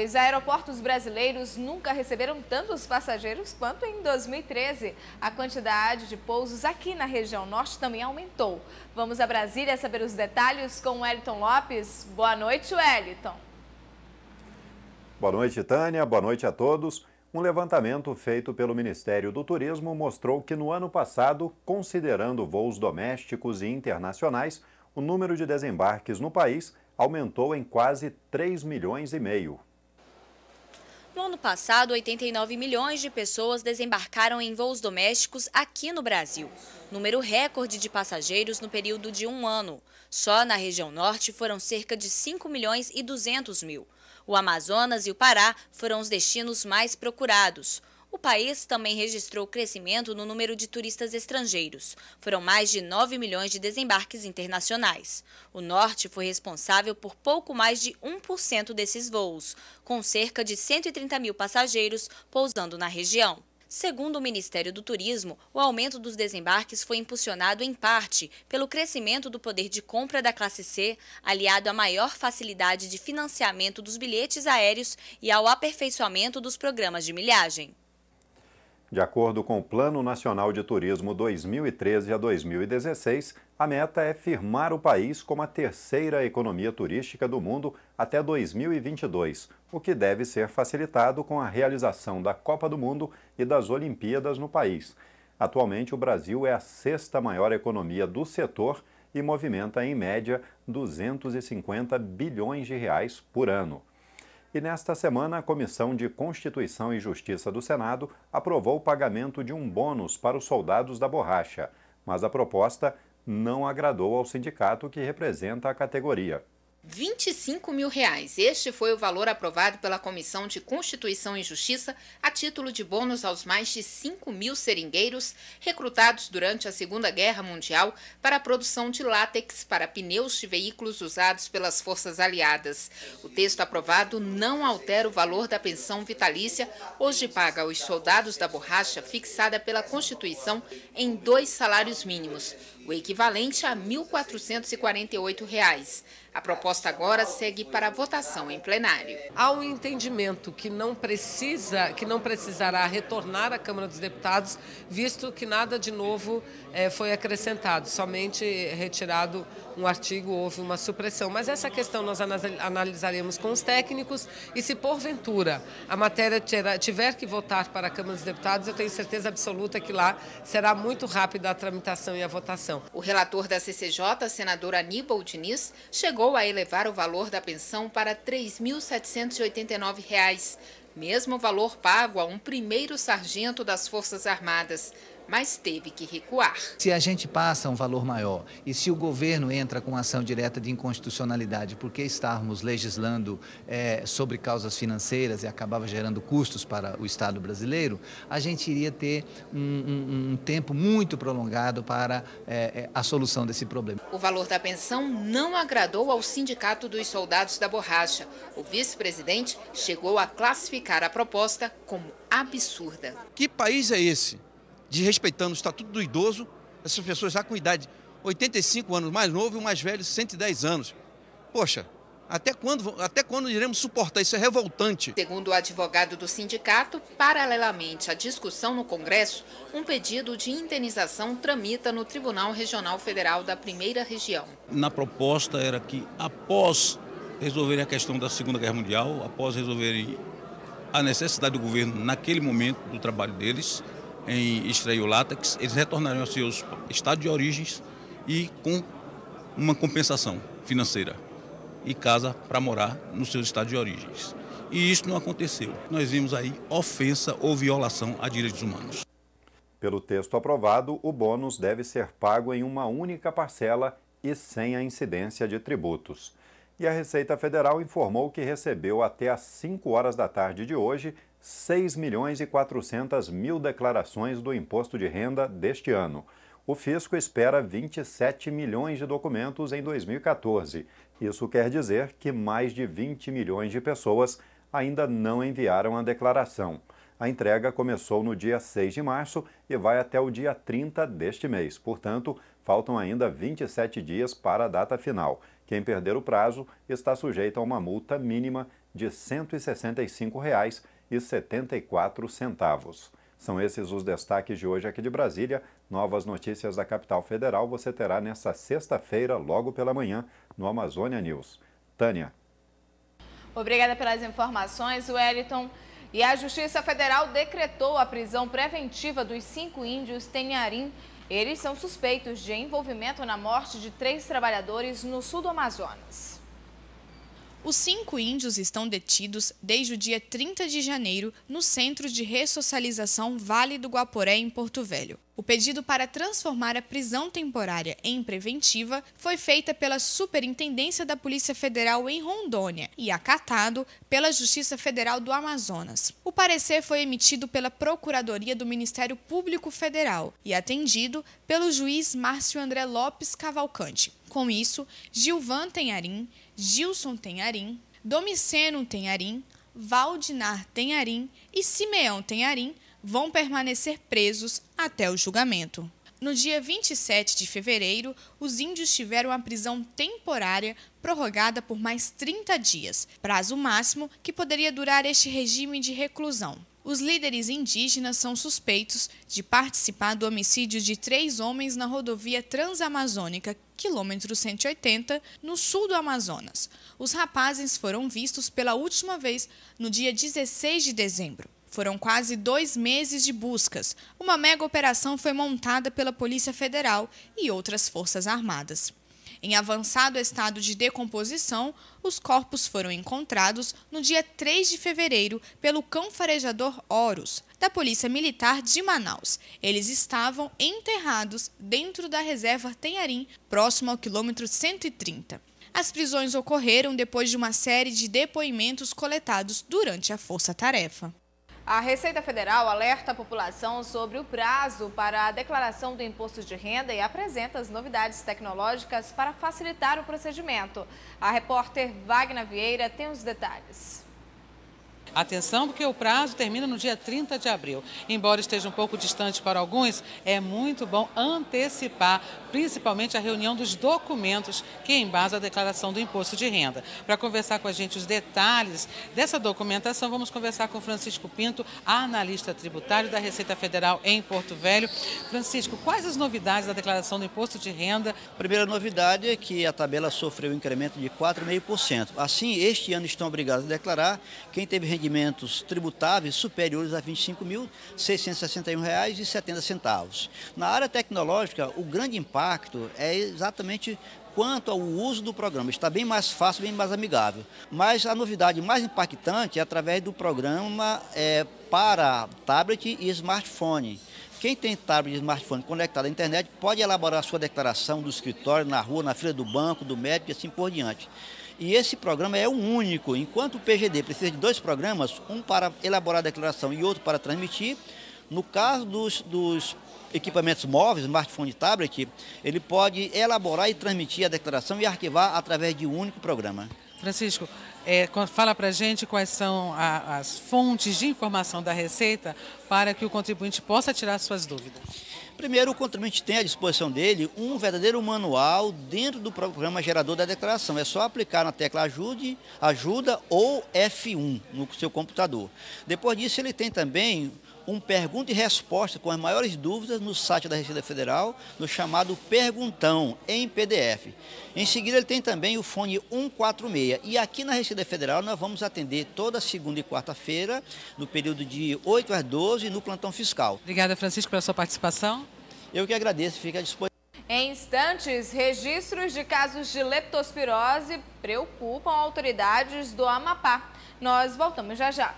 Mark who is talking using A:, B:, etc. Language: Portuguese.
A: Os aeroportos brasileiros nunca receberam tantos passageiros quanto em 2013. A quantidade de pousos aqui na região norte também aumentou. Vamos a Brasília saber os detalhes com o Wellington Lopes. Boa noite, Wellington.
B: Boa noite, Tânia. Boa noite a todos. Um levantamento feito pelo Ministério do Turismo mostrou que no ano passado, considerando voos domésticos e internacionais, o número de desembarques no país aumentou em quase 3,5 milhões.
C: No ano passado, 89 milhões de pessoas desembarcaram em voos domésticos aqui no Brasil. Número recorde de passageiros no período de um ano. Só na região norte foram cerca de 5 milhões e 200 mil. O Amazonas e o Pará foram os destinos mais procurados. O país também registrou crescimento no número de turistas estrangeiros. Foram mais de 9 milhões de desembarques internacionais. O norte foi responsável por pouco mais de 1% desses voos, com cerca de 130 mil passageiros pousando na região. Segundo o Ministério do Turismo, o aumento dos desembarques foi impulsionado em parte pelo crescimento do poder de compra da classe C, aliado à maior facilidade de financiamento dos bilhetes aéreos e ao aperfeiçoamento dos programas de milhagem.
B: De acordo com o Plano Nacional de Turismo 2013 a 2016, a meta é firmar o país como a terceira economia turística do mundo até 2022, o que deve ser facilitado com a realização da Copa do Mundo e das Olimpíadas no país. Atualmente, o Brasil é a sexta maior economia do setor e movimenta, em média, 250 bilhões de reais por ano. E nesta semana, a Comissão de Constituição e Justiça do Senado aprovou o pagamento de um bônus para os soldados da borracha, mas a proposta não agradou ao sindicato que representa a categoria.
D: R$25 mil. Este foi o valor aprovado pela Comissão de Constituição e Justiça a título de bônus aos mais de 5 mil seringueiros recrutados durante a Segunda Guerra Mundial para a produção de látex para pneus de veículos usados pelas Forças Aliadas. O texto aprovado não altera o valor da pensão vitalícia, hoje paga aos soldados da borracha fixada pela Constituição em 2 salários mínimos, o equivalente a R$ 1.448. A proposta agora segue para a votação em plenário.
E: Há um entendimento que não precisará retornar à Câmara dos Deputados, visto que nada de novo foi acrescentado, somente retirado um artigo, houve uma supressão. Mas essa questão nós analisaremos com os técnicos e, se porventura a matéria tiver que voltar para a Câmara dos Deputados, eu tenho certeza absoluta que lá será muito rápida a tramitação e a votação.
D: O relator da CCJ, senador Aníbal Diniz, chegou a elevar o valor da pensão para R$ 3.789, mesmo valor pago a um primeiro sargento das Forças Armadas, mas teve que recuar.
F: Se a gente passa um valor maior e se o governo entra com ação direta de inconstitucionalidade porque estávamos legislando sobre causas financeiras e acabava gerando custos para o Estado brasileiro, a gente iria ter um tempo muito prolongado para a solução desse problema.
D: O valor da pensão não agradou ao Sindicato dos Soldados da Borracha. O vice-presidente chegou a classificar a proposta como absurda.
G: Que país é esse? Desrespeitando o Estatuto do Idoso, essas pessoas já com idade 85 anos, mais novo e o mais velho 110 anos. Poxa, até quando iremos suportar? Isso é revoltante.
D: Segundo o advogado do sindicato, paralelamente à discussão no Congresso, um pedido de indenização tramita no Tribunal Regional Federal da Primeira Região.
H: Na proposta era que, após resolverem a questão da Segunda Guerra Mundial, após resolverem a necessidade do governo naquele momento do trabalho deles, em extrair o látex, eles retornariam aos seus estados de origens e com uma compensação financeira e casa para morar nos seus estados de origens. E isso não aconteceu. Nós vimos aí ofensa ou violação a direitos humanos.
B: Pelo texto aprovado, o bônus deve ser pago em uma única parcela e sem a incidência de tributos. E a Receita Federal informou que recebeu até às 5 horas da tarde de hoje 6.400.000 declarações do imposto de renda deste ano. O fisco espera 27 milhões de documentos em 2014. Isso quer dizer que mais de 20 milhões de pessoas ainda não enviaram a declaração. A entrega começou no dia 6 de março e vai até o dia 30 deste mês. Portanto, faltam ainda 27 dias para a data final. Quem perder o prazo está sujeito a uma multa mínima de R$ 165,74. São esses os destaques de hoje aqui de Brasília. Novas notícias da capital federal você terá nesta sexta-feira, logo pela manhã, no Amazônia News. Tânia.
A: Obrigada pelas informações, Wellington. E a Justiça Federal decretou a prisão preventiva dos 5 índios Tenharim. Eles são suspeitos de envolvimento na morte de 3 trabalhadores no sul do Amazonas.
I: Os 5 índios estão detidos desde o dia 30 de janeiro no Centro de Ressocialização Vale do Guaporé, em Porto Velho. O pedido para transformar a prisão temporária em preventiva foi feita pela Superintendência da Polícia Federal em Rondônia e acatado pela Justiça Federal do Amazonas. O parecer foi emitido pela Procuradoria do Ministério Público Federal e atendido pelo juiz Márcio André Lopes Cavalcante. Com isso, Gilvan Tenharim, Gilson Tenharim, Domiceno Tenharim, Valdinar Tenharim e Simeão Tenharim vão permanecer presos até o julgamento. No dia 27 de fevereiro, os índios tiveram a prisão temporária prorrogada por mais 30 dias, prazo máximo que poderia durar este regime de reclusão. Os líderes indígenas são suspeitos de participar do homicídio de 3 homens na rodovia Transamazônica, quilômetro 180, no sul do Amazonas. Os rapazes foram vistos pela última vez no dia 16 de dezembro. Foram quase 2 meses de buscas. Uma mega operação foi montada pela Polícia Federal e outras forças armadas. Em avançado estado de decomposição, os corpos foram encontrados no dia 3 de fevereiro pelo cão farejador Horus, da Polícia Militar de Manaus. Eles estavam enterrados dentro da reserva Tenharim, próximo ao quilômetro 130. As prisões ocorreram depois de uma série de depoimentos coletados durante a força-tarefa.
A: A Receita Federal alerta a população sobre o prazo para a declaração do imposto de renda e apresenta as novidades tecnológicas para facilitar o procedimento. A repórter Wagner Vieira tem os detalhes.
J: Atenção, porque o prazo termina no dia 30 de abril. Embora esteja um pouco distante para alguns, é muito bom antecipar, principalmente a reunião dos documentos que embasam a declaração do imposto de renda. Para conversar com a gente os detalhes dessa documentação, vamos conversar com Francisco Pinto, analista tributário da Receita Federal em Porto Velho. Francisco, quais as novidades da declaração do imposto de renda?
K: A primeira novidade é que a tabela sofreu um incremento de 4,5%. Assim, este ano estão obrigados a declarar quem teve rendimentos tributáveis superiores a R$ 25.661,70. Na área tecnológica, o grande impacto é exatamente quanto ao uso do programa. Está bem mais fácil, bem mais amigável. Mas a novidade mais impactante é através do programa para tablet e smartphone. Quem tem tablet e smartphone conectado à internet pode elaborar a sua declaração do escritório, na rua, na fila do banco, do médico e assim por diante. E esse programa é o único. Enquanto o PGD precisa de 2 programas, um para elaborar a declaração e outro para transmitir, no caso dos equipamentos móveis, smartphone e tablet, ele pode elaborar e transmitir a declaração e arquivar através de um único programa.
J: Francisco, fala para a gente quais são as fontes de informação da Receita para que o contribuinte possa tirar suas dúvidas.
K: Primeiro, o contribuinte tem à disposição dele um verdadeiro manual dentro do programa gerador da declaração. É só aplicar na tecla Ajuda ou F1 no seu computador. Depois disso, ele tem também um pergunta e resposta com as maiores dúvidas no site da Receita Federal, no chamado Perguntão, em PDF. Em seguida, ele tem também o fone 146. E aqui na Receita Federal nós vamos atender toda segunda e quarta-feira, no período de 8 às 12, no plantão fiscal.
J: Obrigada, Francisco, pela sua participação.
K: Eu que agradeço, fica à disposição.
A: Em instantes, registros de casos de leptospirose preocupam autoridades do Amapá. Nós voltamos já já.